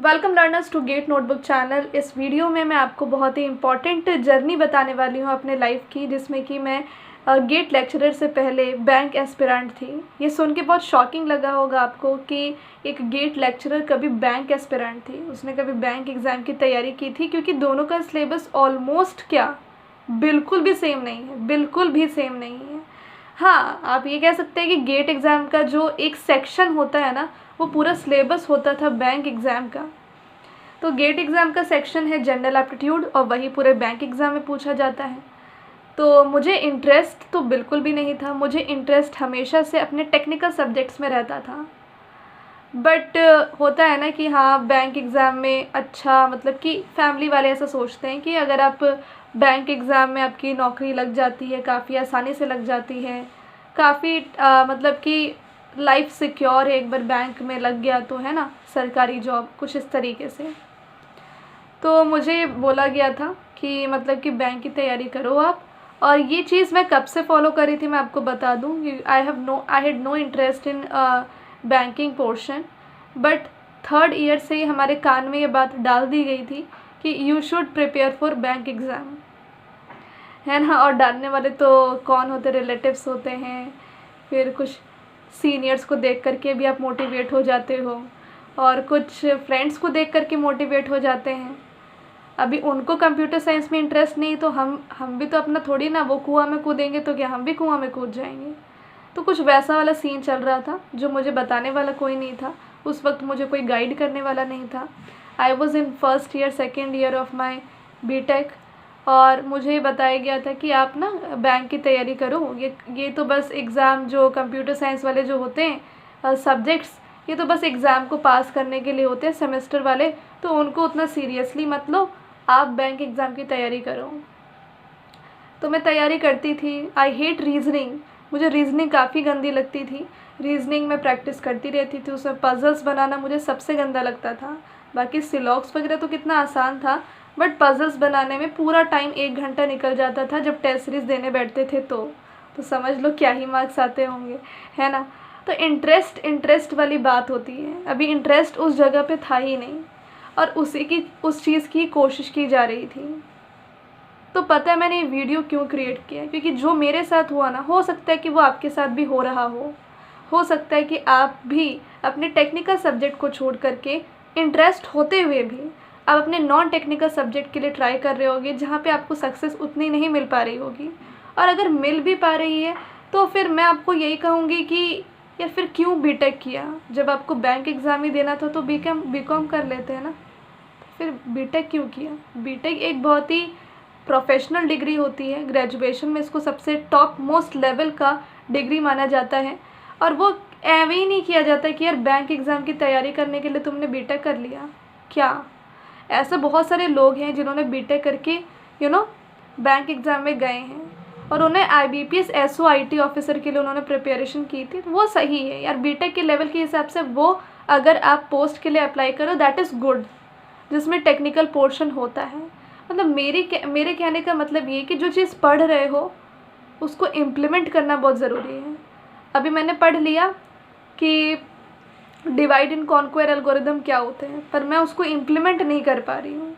Welcome learners to GATE notebook channel. इस वीडियो में मैं आपको बहुत ही इम्पॉर्टेंट जर्नी बताने वाली हूँ अपने लाइफ की, जिसमें कि मैं गेट लेक्चरर से पहले बैंक एस्पिरेंट थी। ये सुन के बहुत शॉकिंग लगा होगा आपको कि एक गेट लेक्चरर कभी बैंक एस्पिरेंट थी, उसने कभी बैंक एग्ज़ाम की तैयारी की थी, क्योंकि दोनों का सिलेबस ऑलमोस्ट बिल्कुल भी सेम नहीं है, बिल्कुल भी सेम नहीं है। हाँ, आप ये कह सकते हैं कि गेट एग्ज़ाम का जो एक सेक्शन होता है ना, वो पूरा सिलेबस होता था बैंक एग्ज़ाम का। तो गेट एग्ज़ाम का सेक्शन है जनरल एप्टीट्यूड, और वही पूरे बैंक एग्ज़ाम में पूछा जाता है। तो मुझे इंटरेस्ट तो बिल्कुल भी नहीं था, मुझे इंटरेस्ट हमेशा से अपने टेक्निकल सब्जेक्ट्स में रहता था। बट होता है ना कि हाँ, बैंक एग्ज़ाम में अच्छा, मतलब कि फैमिली वाले ऐसा सोचते हैं कि अगर आप बैंक एग्ज़ाम में आपकी नौकरी लग जाती है, काफ़ी आसानी से लग जाती है, काफ़ी मतलब कि लाइफ सिक्योर है, एक बार बैंक में लग गया तो, है ना, सरकारी जॉब, कुछ इस तरीके से। तो मुझे बोला गया था कि मतलब कि बैंक की तैयारी करो आप। और ये चीज़ मैं कब से फॉलो कर रही थी मैं आपको बता दूँ। I had no interest in banking portion, but third year से ही हमारे कान में ये बात डाल दी गई थी कि you should prepare for bank exam, है ना। और डालने वाले तो कौन होते, रिलेटिव्स होते हैं, फिर कुछ सीनियर्स को देख करके भी आप मोटिवेट हो जाते हो, और कुछ फ्रेंड्स को देख करके मोटिवेट हो जाते हैं। अभी उनको कंप्यूटर साइंस में इंटरेस्ट नहीं, तो हम भी तो अपना थोड़ी ना वो कुआं में कूदेंगे, तो क्या हम भी कुआं में कूद जाएंगे। तो कुछ वैसा वाला सीन चल रहा था, जो मुझे बताने वाला कोई नहीं था उस वक्त, मुझे कोई गाइड करने वाला नहीं था। I was in first year second year of my BTech, और मुझे बताया गया था कि आप ना बैंक की तैयारी करो। ये तो बस एग्ज़ाम, जो कंप्यूटर साइंस वाले जो होते हैं सब्जेक्ट्स, ये तो बस एग्ज़ाम को पास करने के लिए होते हैं सेमेस्टर वाले, तो उनको उतना सीरियसली मत लो, आप बैंक एग्ज़ाम की तैयारी करो। तो मैं तैयारी करती थी। आई हेट रीजनिंग, मुझे रीजनिंग काफ़ी गंदी लगती थी। रीजनिंग में प्रैक्टिस करती रहती थी, उसमें पज़ल्स बनाना मुझे सबसे गंदा लगता था। बाकी सिलॉक्स वगैरह तो कितना आसान था, बट पज़ल्स बनाने में पूरा टाइम 1 घंटा निकल जाता था जब टेस्ट सीरीज़ देने बैठते थे। तो समझ लो क्या ही मार्क्स आते होंगे, है ना। तो इंटरेस्ट वाली बात होती है। अभी इंटरेस्ट उस जगह पे था ही नहीं, और उस चीज़ की कोशिश की जा रही थी। तो पता है मैंने ये वीडियो क्यों क्रिएट किया, क्योंकि जो मेरे साथ हुआ ना, हो सकता है कि वो आपके साथ भी हो रहा हो सकता है कि आप भी अपने टेक्निकल सब्जेक्ट को छोड़ करके, इंटरेस्ट होते हुए भी आप अपने नॉन टेक्निकल सब्जेक्ट के लिए ट्राई कर रहे होगे, जहाँ पे आपको सक्सेस उतनी नहीं मिल पा रही होगी। और अगर मिल भी पा रही है तो फिर मैं आपको यही कहूँगी कि यार फिर क्यों बीटेक किया, जब आपको बैंक एग्ज़ाम ही देना था तो बीकॉम कर लेते हैं ना। फिर बीटेक क्यों किया। बीटेक एक बहुत ही प्रोफेशनल डिग्री होती है, ग्रेजुएशन में इसको सबसे टॉप मोस्ट लेवल का डिग्री माना जाता है। और वो ऐवे ही नहीं किया जाता कि यार बैंक एग्ज़ाम की तैयारी करने के लिए तुमने बीटेक कर लिया। क्या ऐसे बहुत सारे लोग हैं जिन्होंने बीटेक करके बैंक एग्ज़ाम में गए हैं, और उन्हें IBPS SOIT ऑफिसर के लिए उन्होंने प्रिपरेशन की थी। तो वो सही है यार, बीटेक के लेवल के हिसाब से वो अगर आप पोस्ट के लिए अप्लाई करो, दैट इज़ गुड, जिसमें टेक्निकल पोर्शन होता है। मतलब मेरे कहने का मतलब ये कि जो चीज़ पढ़ रहे हो उसको इम्प्लीमेंट करना बहुत ज़रूरी है। अभी मैंने पढ़ लिया कि डिवाइड एंड कॉन्क्वेर एल्गोरिदम क्या होते हैं, पर मैं उसको इम्प्लीमेंट नहीं कर पा रही हूँ।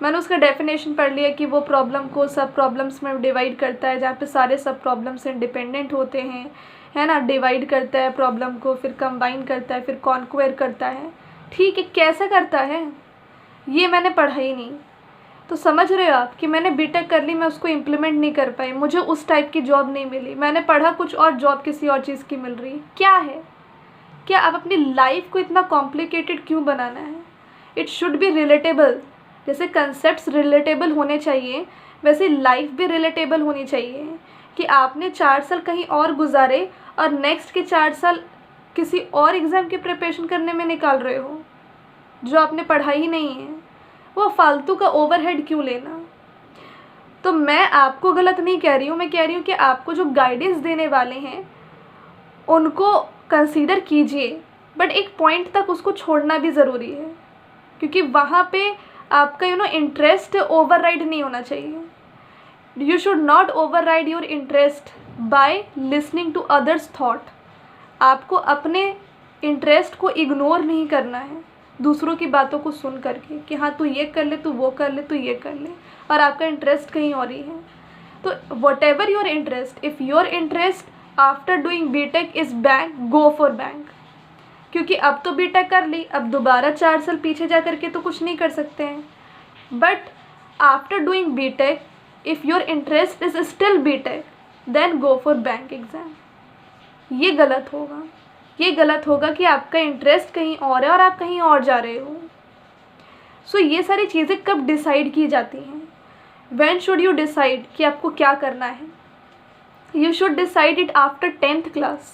मैंने उसका डेफिनेशन पढ़ लिया कि वो प्रॉब्लम को सब प्रॉब्लम्स में डिवाइड करता है, जहाँ पे सारे सब प्रॉब्लम्स इंडिपेंडेंट होते हैं, है ना। डिवाइड करता है प्रॉब्लम को, फिर कंबाइन करता है, फिर कॉन्क्वेर करता है। ठीक है, कैसे करता है ये मैंने पढ़ा ही नहीं। तो समझ रहे हो आप कि मैंने बीटेक कर ली, मैं उसको इम्प्लीमेंट नहीं कर पाई, मुझे उस टाइप की जॉब नहीं मिली। मैंने पढ़ा कुछ और, जॉब किसी और चीज़ की मिल रही है। क्या है, क्या आप अपनी लाइफ को इतना कॉम्प्लिकेटेड क्यों बनाना है। It should be relatable. जैसे कंसेप्ट्स रिलेटेबल होने चाहिए, वैसे लाइफ भी रिलेटेबल होनी चाहिए। कि आपने 4 साल कहीं और गुजारे और नेक्स्ट के 4 साल किसी और एग्ज़ाम की प्रिपरेशन करने में निकाल रहे हो, जो आपने पढ़ा ही नहीं है। वो फालतू का ओवरहेड क्यों लेना। तो मैं आपको गलत नहीं कह रही हूँ, मैं कह रही हूँ कि आपको जो गाइडेंस देने वाले हैं उनको कंसीडर कीजिए, बट एक पॉइंट तक उसको छोड़ना भी ज़रूरी है, क्योंकि वहाँ पे आपका इंटरेस्ट ओवरराइड नहीं होना चाहिए। You should not override your interest by listening to others thought. आपको अपने इंटरेस्ट को इग्नोर नहीं करना है, दूसरों की बातों को सुन करके कि हाँ तू ये कर ले, तू वो कर ले, तू ये कर ले, और आपका इंटरेस्ट कहीं और ही है। तो whatever your interest, if your interest after doing BTech is bank, go for bank. क्योंकि अब तो बीटेक कर ली, अब दोबारा 4 साल पीछे जा कर के तो कुछ नहीं कर सकते हैं। But after doing BTech, if your interest is still BTech, then go for bank exam. ये गलत होगा, ये गलत होगा कि आपका इंटरेस्ट कहीं और है और आप कहीं और जा रहे हो। सो ये सारी चीज़ें कब डिसाइड की जाती हैं? व्हेन शुड यू डिसाइड कि आपको क्या करना है? You should decide it after 10th class.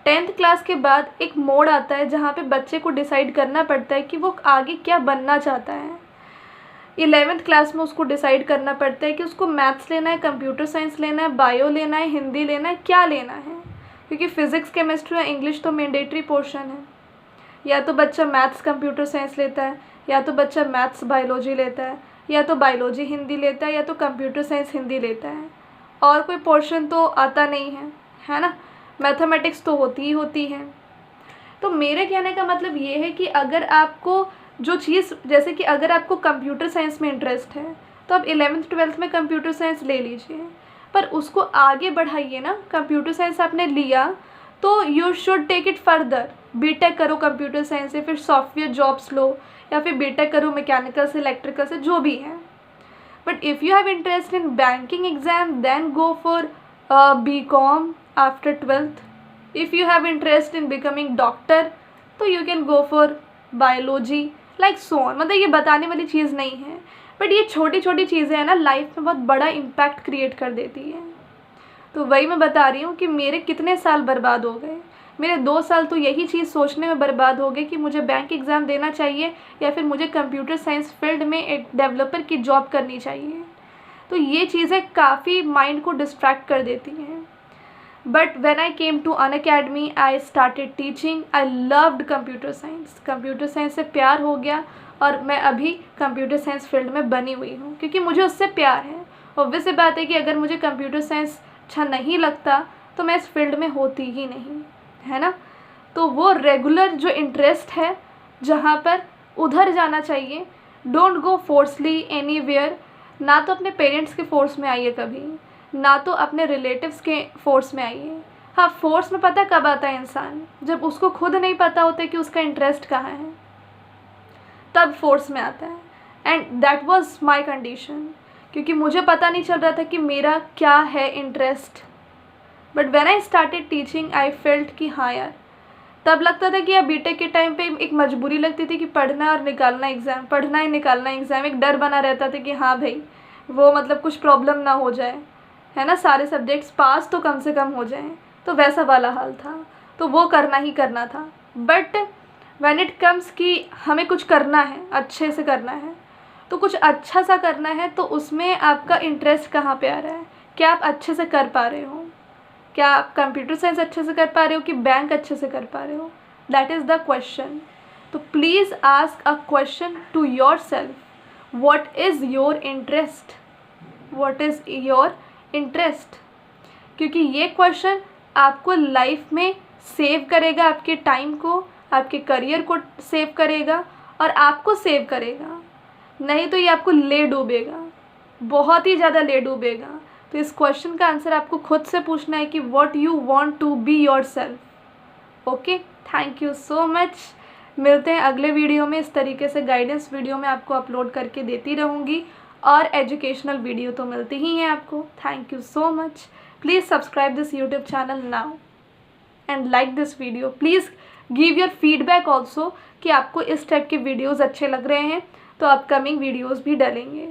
10th class के बाद एक मोड आता है जहाँ पे बच्चे को डिसाइड करना पड़ता है कि वो आगे क्या बनना चाहता है। 11th क्लास में उसको डिसाइड करना पड़ता है कि उसको मैथ्स लेना है, कंप्यूटर साइंस लेना है, बायो लेना है, हिंदी लेना है, क्या लेना है। क्योंकि फ़िज़िक्स, केमिस्ट्री और इंग्लिश तो मैंडेटरी पोर्शन है। या तो बच्चा मैथ्स कंप्यूटर साइंस लेता है, या तो बच्चा मैथ्स बायोलॉजी लेता है, या तो बायोलॉजी हिंदी लेता है, या तो कंप्यूटर साइंस हिंदी लेता है। और कोई पोर्शन तो आता नहीं है ना। मैथमेटिक्स तो होती ही होती है। तो मेरे कहने का मतलब ये है कि अगर आपको जो चीज़, जैसे कि अगर आपको कंप्यूटर साइंस में इंटरेस्ट है तो आप 11th 12th में कंप्यूटर साइंस ले लीजिए, पर उसको आगे बढ़ाइए ना। कंप्यूटर साइंस आपने लिया तो you should take it further. BTech करो कंप्यूटर साइंस से, फिर सॉफ्टवेयर जॉब्स लो, या फिर बीटेक करो मैकेनिकल से, इलेक्ट्रिकल से, जो भी है। But if you have interest in banking exam, then go for BCom after 12th। If you have interest in becoming doctor तो you can go for biology, like so on. मतलब ये बताने वाली चीज़ नहीं है, बट ये छोटी छोटी चीज़ें हैं ना, लाइफ में बहुत बड़ा इम्पैक्ट क्रिएट कर देती है। तो वही मैं बता रही हूँ कि मेरे कितने साल बर्बाद हो गए। मेरे 2 साल तो यही चीज़ सोचने में बर्बाद हो गए कि मुझे बैंक एग्ज़ाम देना चाहिए या फिर मुझे कंप्यूटर साइंस फील्ड में एक डेवलपर की जॉब करनी चाहिए। तो ये चीज़ें काफ़ी माइंड को डिस्ट्रैक्ट कर देती हैं। But when I came to Unacademy, I started teaching. I loved computer science. Computer science से प्यार हो गया और मैं अभी कंप्यूटर साइंस फील्ड में बनी हुई हूँ क्योंकि मुझे उससे प्यार है। ऑब्वियस सी बात है कि अगर मुझे कंप्यूटर साइंस अच्छा नहीं लगता तो मैं इस फील्ड में होती ही नहीं, है ना। तो वो रेगुलर जो इंटरेस्ट है जहाँ पर उधर जाना चाहिए। Don't go forcely anywhere. ना तो अपने पेरेंट्स के फोर्स में आइए कभी, ना तो अपने रिलेटिव्स के फोर्स में आइए। हाँ, फोर्स में पता कब आता है इंसान, जब उसको खुद नहीं पता होता कि उसका इंटरेस्ट कहाँ है, तब फोर्स में आता है। And that was my condition, क्योंकि मुझे पता नहीं चल रहा था कि मेरा क्या है interest. But when I started teaching, I felt कि हाँ यार, तब लगता था कि यार बीटेक के टाइम पे एक मजबूरी लगती थी कि पढ़ना और निकालना एग्ज़ाम, पढ़ना ही निकालना एग्ज़ाम। एक डर बना रहता था कि हाँ भाई वो मतलब कुछ प्रॉब्लम ना हो जाए, है ना, सारे सब्जेक्ट्स पास तो कम से कम हो जाएं। तो वैसा वाला हाल था, तो वो करना ही करना था। बट व्हेन इट कम्स कि हमें कुछ करना है, अच्छे से करना है, तो कुछ अच्छा सा करना है, तो उसमें आपका इंटरेस्ट कहाँ पे आ रहा है? क्या आप अच्छे से कर पा रहे हो? क्या आप कंप्यूटर साइंस अच्छे से कर पा रहे हो कि बैंक अच्छे से कर पा रहे हो? That is the question. तो please ask a question to yourself, what is your interest, what is your interest. क्योंकि ये क्वेश्चन आपको लाइफ में सेव करेगा, आपके टाइम को, आपके करियर को सेव करेगा और आपको सेव करेगा। नहीं तो ये आपको ले डूबेगा, बहुत ही ज़्यादा ले डूबेगा। तो इस क्वेश्चन का आंसर आपको खुद से पूछना है कि what you want to be yourself. Okay, thank you so much. मिलते हैं अगले वीडियो में। इस तरीके से गाइडेंस वीडियो में आपको अपलोड करके देती रहूँगी और एजुकेशनल वीडियो तो मिलती ही हैं आपको। Thank you so much. Please subscribe this YouTube channel now and like this video. Please give your feedback also कि आपको इस टाइप के वीडियोज़ अच्छे लग रहे हैं, तो अपकमिंग वीडियोज़ भी डालेंगे।